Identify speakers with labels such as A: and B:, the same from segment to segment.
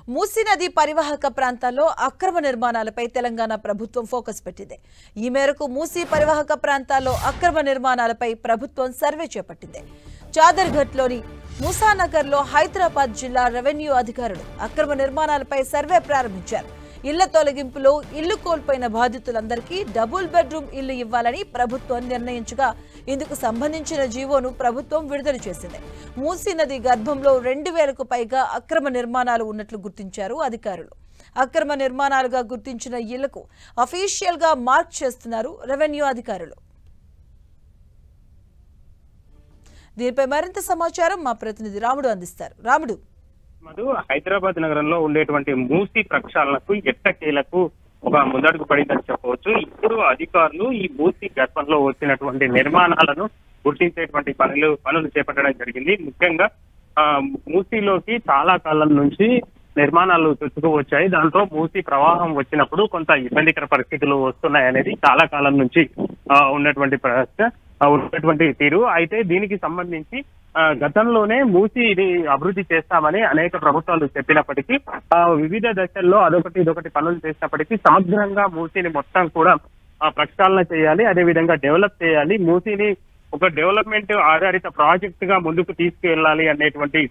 A: మూసీ నది పరివాహక ప్రాంతాల్లో అక్రమ నిర్మాణాలపై తెలంగాణ ప్రభుత్వం ఫోకస్ పెట్టింది. ఈ మేరకు మూసీ పరివాహక ప్రాంతాల్లో అక్రమ నిర్మాణాలపై ప్రభుత్వం సర్వే చేపట్టింది. చాదర్ఘట్లోని ముసానగర్లో హైదరాబాద్ జిల్లా రెవెన్యూ అధికారులు అక్రమ నిర్మాణాలపై సర్వే ప్రారంభించారు. ఇళ్ల తొలగింపులో ఇల్లు కోల్పోయిన బాధితులందరికీ డబుల్ బెడ్రూమ్ ఇల్లు ఇవ్వాలని ప్రభుత్వం నిర్ణయించగా ఇందుకు సంబంధించిన జీవోను ప్రభుత్వం విడుదల చేసింది. మూసీ నది గర్భంలో 2000కు పైగా అక్రమ నిర్మాణాలు ఉన్నట్లు గుర్తించారు అధికారులు. అక్రమ నిర్మాణాలుగా గుర్తించిన ఇళ్లకు అఫీషియల్ గా మార్క్ చేస్తున్నారు రెవెన్యూ అధికారులు. దీనిపై మరింత సమాచారం మా ప్రతినిధి రాముడు అందిస్తారు. రాముడు,
B: హైదరాబాద్ నగరంలో ఉండేటువంటి మూసీ ప్రక్షాళనకు ఎట్టకేలకు ఒక ముందడుగు పడిందని చెప్పవచ్చు. ఇప్పుడు అధికారులు ఈ మూసీ గర్భంలో వచ్చినటువంటి నిర్మాణాలను గుర్తించేటువంటి పనులు చేపట్టడం జరిగింది. ముఖ్యంగా మూసీలోకి చాలా కాలం నుంచి నిర్మాణాలు చుట్టుకు వచ్చాయి. దాంట్లో మూసీ ప్రవాహం వచ్చినప్పుడు కొంత ఇబ్బందికర పరిస్థితులు వస్తున్నాయనేది చాలా కాలం నుంచి ఉన్నటువంటి తీరు. అయితే దీనికి సంబంధించి గతంలోనే మూసీ ఇది అభివృద్ధి చేస్తామని అనేక ప్రభుత్వాలు చెప్పినప్పటికీ వివిధ దశల్లో ఇదొకటి పనులు చేసినప్పటికీ సమగ్రంగా మూసీని మొత్తం కూడా ప్రక్షాళన చేయాలి, అదేవిధంగా డెవలప్ చేయాలి, మూసీని ఒక డెవలప్మెంట్ ఆధారిత ప్రాజెక్ట్ గా ముందుకు తీసుకువెళ్ళాలి అనేటువంటి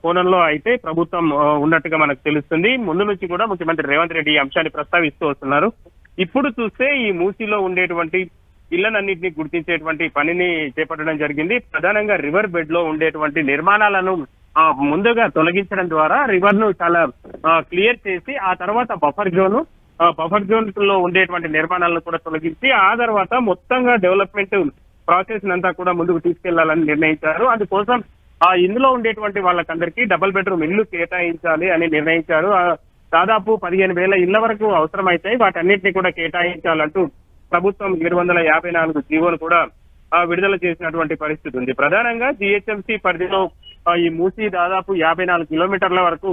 B: కోణంలో అయితే ప్రభుత్వం ఉన్నట్టుగా మనకు తెలుస్తుంది. ముందు నుంచి కూడా ముఖ్యమంత్రి రేవంత్ రెడ్డి ఈ అంశాన్ని ప్రస్తావిస్తూ వస్తున్నారు. ఇప్పుడు చూస్తే ఈ మూసీలో ఉండేటువంటి ఇళ్లనన్నింటినీ గుర్తించేటువంటి పనిని చేపట్టడం జరిగింది. ప్రధానంగా రివర్ బెడ్ లో ఉండేటువంటి నిర్మాణాలను ముందుగా తొలగించడం ద్వారా రివర్ ను చాలా క్లియర్ చేసి ఆ తర్వాత బఫర్ జోన్ లో ఉండేటువంటి నిర్మాణాలను కూడా తొలగించి ఆ తర్వాత మొత్తంగా డెవలప్మెంట్ ప్రాసెస్ అంతా కూడా ముందుకు తీసుకెళ్లాలని నిర్ణయించారు. అందుకోసం ఇందులో ఉండేటువంటి వాళ్ళకందరికీ డబుల్ బెడ్రూమ్ ఇల్లు కేటాయించాలి అని నిర్ణయించారు. దాదాపు 15,000 ఇళ్ల వరకు అవసరమైతాయి, వాటన్నింటినీ కూడా కేటాయించాలంటూ ప్రభుత్వం 754 జీవోను కూడా విడుదల చేసినటువంటి పరిస్థితి ఉంది. ప్రధానంగా జిహెచ్ఎంసీ పరిధిలో ఈ మూసీ దాదాపు 54 కిలోమీటర్ల వరకు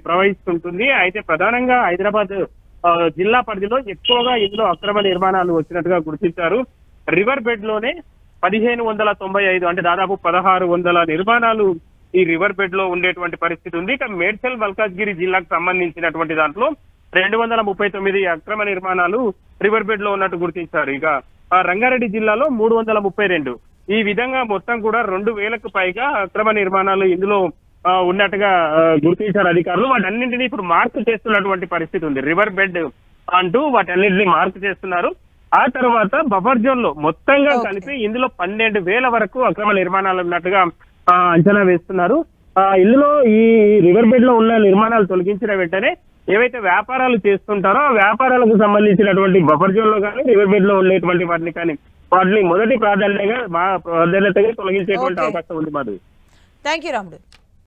B: ప్రవహిస్తుంటుంది. అయితే ప్రధానంగా హైదరాబాద్ జిల్లా పరిధిలో ఎక్కువగా ఇందులో అక్రమ నిర్మాణాలు వచ్చినట్టుగా గుర్తించారు. రివర్ బెడ్ లోనే 1595 అంటే దాదాపు 1600 నిర్మాణాలు ఈ రివర్ బెడ్ లో ఉండేటువంటి పరిస్థితి ఉంది. ఇక మేడ్చల్ మల్కాజ్గిరి జిల్లాకు సంబంధించినటువంటి దాంట్లో 239 అక్రమ నిర్మాణాలు రివర్ బెడ్ లో ఉన్నట్టు గుర్తించారు. ఇక రంగారెడ్డి జిల్లాలో 332. ఈ విధంగా మొత్తం కూడా 2000కు పైగా అక్రమ నిర్మాణాలు ఇందులో ఉన్నట్టుగా గుర్తించారు అధికారులు. వాటన్నింటినీ ఇప్పుడు మార్క్ చేస్తున్నటువంటి పరిస్థితి ఉంది. రివర్ బెడ్ అంటూ వాటన్నింటినీ మార్క్ చేస్తున్నారు. ఆ తర్వాత బఫర్ జోన్ లో మొత్తంగా కలిపి ఇందులో 12,000 వరకు అక్రమ నిర్మాణాలు ఉన్నట్టుగా అంచనా వేస్తున్నారు. ఇందులో ఈ రివర్ బెడ్ లో ఉన్న నిర్మాణాలు తొలగించిన వెంటనే ఏవైతే వ్యాపారాలు చేస్తుంటారో ఆ వ్యాపారాలకు సంబంధించినటువంటి బఫర్ జోన్ లో కానీ రివర్ బెడ్ లో ఉండేటువంటి వాటిని మొదటి ప్రాధాన్యతగా తొలగించేటువంటి అవకాశం ఉంది. మాధవి,
A: థ్యాంక్ యూ రాముడు.